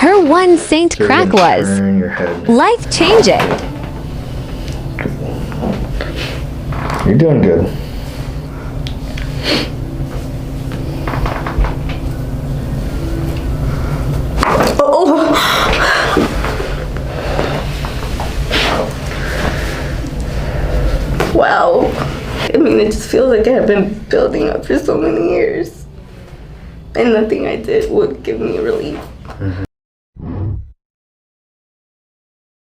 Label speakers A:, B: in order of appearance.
A: Her one Saint
B: So
A: crack
B: you're gonna
A: was
B: turn your head.
A: life-changing.
B: You're doing good.
C: Wow. I mean, it just feels like I've been building up for so many years. And nothing I did would give me relief.